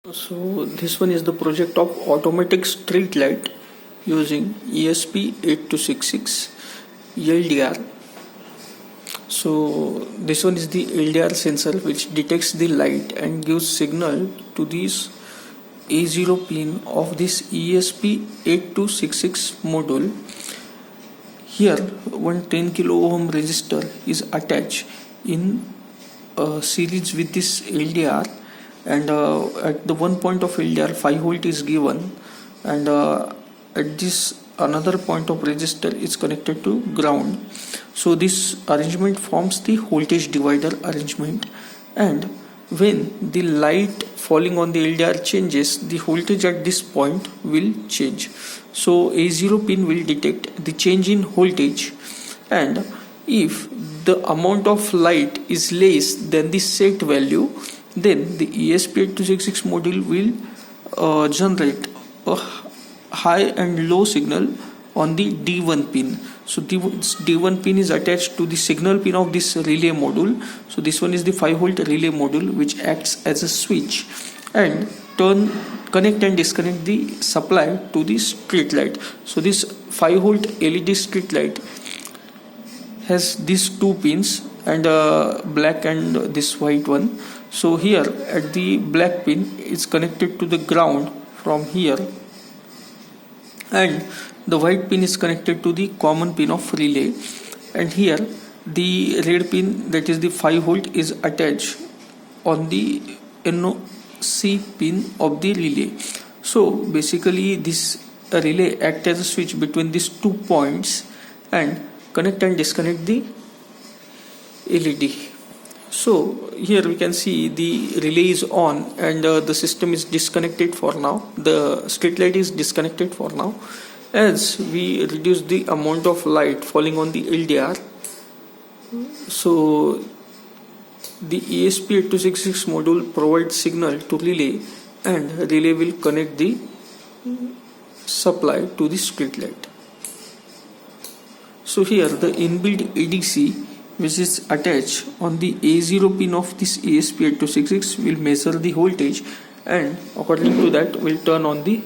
So this one is the project of automatic street light using ESP8266 LDR. So this one is the LDR sensor which detects the light and gives signal to this A0 pin of this ESP8266 module. Here one 10 kilo ohm resistor is attached in series with this LDR, and at the one point of LDR 5 volt is given, and at this another point of resistor is connected to ground. So this arrangement forms the voltage divider arrangement, and when the light falling on the LDR changes, the voltage at this point will change. So A0 pin will detect the change in voltage, and if the amount of light is less than the set value, then the ESP8266 module will generate a high and low signal on the D1 pin. So this D1 pin is attached to the signal pin of this relay module. So this one is the 5 volt relay module which acts as a switch and connect and disconnect the supply to the street light. So this 5 volt LED street light has these two pins, and black and this white one. So here at the black pin is connected to the ground from here, and the white pin is connected to the common pin of relay, and here the red pin, that is the 5 volt, is attached on the NOC pin of the relay. So basically this relay acts as a switch between these 2 points and connect and disconnect the LED. So here we can see the relay is on, and the system is disconnected for now. The street light is disconnected for now, as we reduce the amount of light falling on the LDR. So the ESP8266 module provides signal to relay, and relay will connect the supply to the street light. So here the inbuilt ADC which is attached on the A0 pin of this ESP8266 will measure the voltage, and according to that will turn on the